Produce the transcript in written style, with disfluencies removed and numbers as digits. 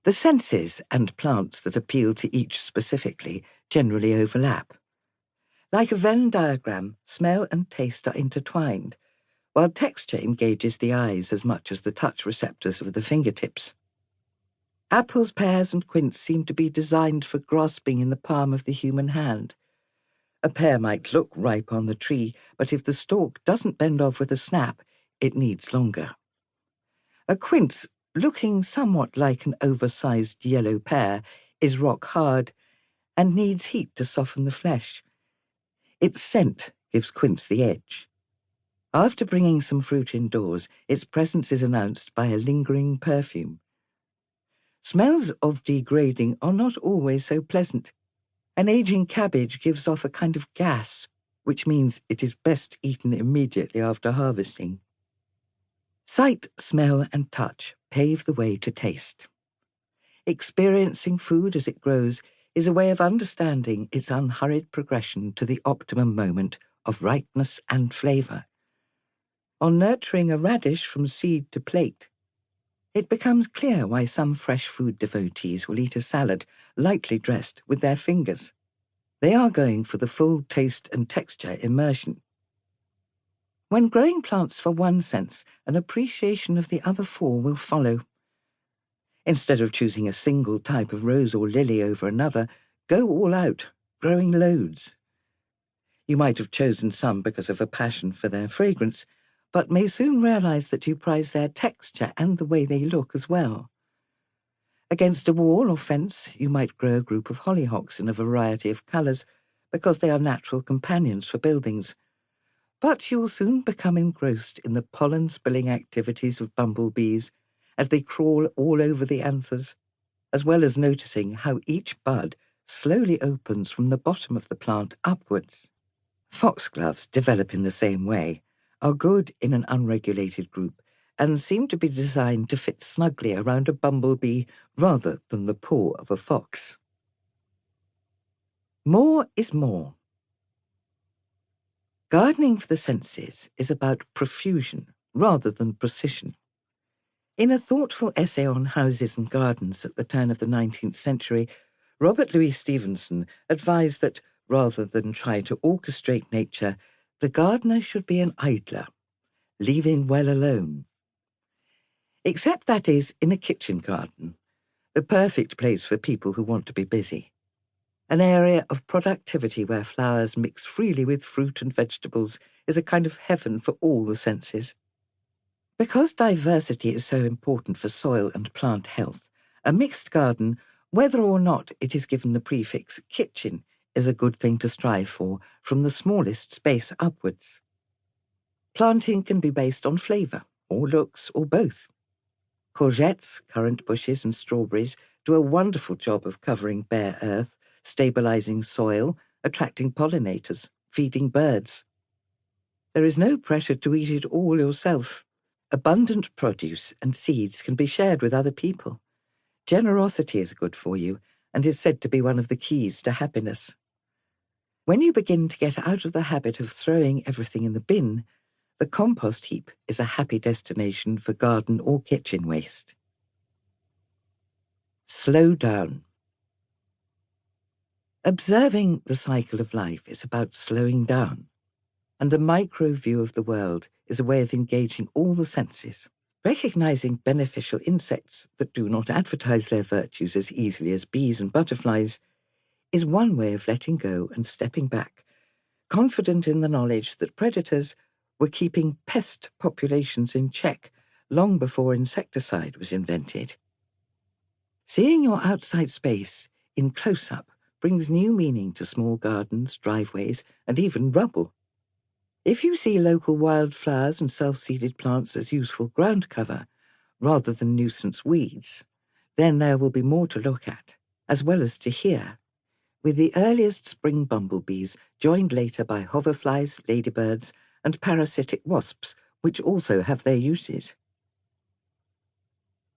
The senses and plants that appeal to each specifically generally overlap. Like a Venn diagram, smell and taste are intertwined, while texture engages the eyes as much as the touch receptors of the fingertips. Apples, pears, and quince seem to be designed for grasping in the palm of the human hand. A pear might look ripe on the tree, but if the stalk doesn't bend off with a snap, it needs longer. A quince, looking somewhat like an oversized yellow pear, is rock hard and needs heat to soften the flesh. Its scent gives quince the edge. After bringing some fruit indoors, its presence is announced by a lingering perfume. Smells of degrading are not always so pleasant. An aging cabbage gives off a kind of gas, which means it is best eaten immediately after harvesting. Sight, smell, and touch pave the way to taste. Experiencing food as it grows is a way of understanding its unhurried progression to the optimum moment of ripeness and flavor. On nurturing a radish from seed to plate, it becomes clear why some fresh food devotees will eat a salad lightly dressed with their fingers. They are going for the full taste and texture immersion. When growing plants for one sense, an appreciation of the other four will follow. Instead of choosing a single type of rose or lily over another, go all out, growing loads. You might have chosen some because of a passion for their fragrance, but may soon realize that you prize their texture and the way they look as well. Against a wall or fence, you might grow a group of hollyhocks in a variety of colors because they are natural companions for buildings. But you'll soon become engrossed in the pollen-spilling activities of bumblebees as they crawl all over the anthers, as well as noticing how each bud slowly opens from the bottom of the plant upwards. Foxgloves develop in the same way, are good in an unregulated group, and seem to be designed to fit snugly around a bumblebee rather than the paw of a fox. More is more. Gardening for the senses is about profusion rather than precision. In a thoughtful essay on houses and gardens at the turn of the 19th century, Robert Louis Stevenson advised that, rather than try to orchestrate nature, the gardener should be an idler, leaving well alone. Except, that is, in a kitchen garden, the perfect place for people who want to be busy. An area of productivity where flowers mix freely with fruit and vegetables is a kind of heaven for all the senses. Because diversity is so important for soil and plant health, a mixed garden, whether or not it is given the prefix kitchen, is a good thing to strive for from the smallest space upwards. Planting can be based on flavour, or looks, or both. Courgettes, currant bushes, and strawberries do a wonderful job of covering bare earth, stabilizing soil, attracting pollinators, feeding birds. There is no pressure to eat it all yourself. Abundant produce and seeds can be shared with other people. Generosity is good for you and is said to be one of the keys to happiness. When you begin to get out of the habit of throwing everything in the bin, the compost heap is a happy destination for garden or kitchen waste. Slow down. Observing the cycle of life is about slowing down, and a micro view of the world is a way of engaging all the senses. Recognizing beneficial insects that do not advertise their virtues as easily as bees and butterflies is one way of letting go and stepping back, confident in the knowledge that predators were keeping pest populations in check long before insecticide was invented. Seeing your outside space in close-up brings new meaning to small gardens, driveways, and even rubble. If you see local wildflowers and self-seeded plants as useful ground cover, rather than nuisance weeds, then there will be more to look at, as well as to hear, with the earliest spring bumblebees joined later by hoverflies, ladybirds, and parasitic wasps, which also have their uses.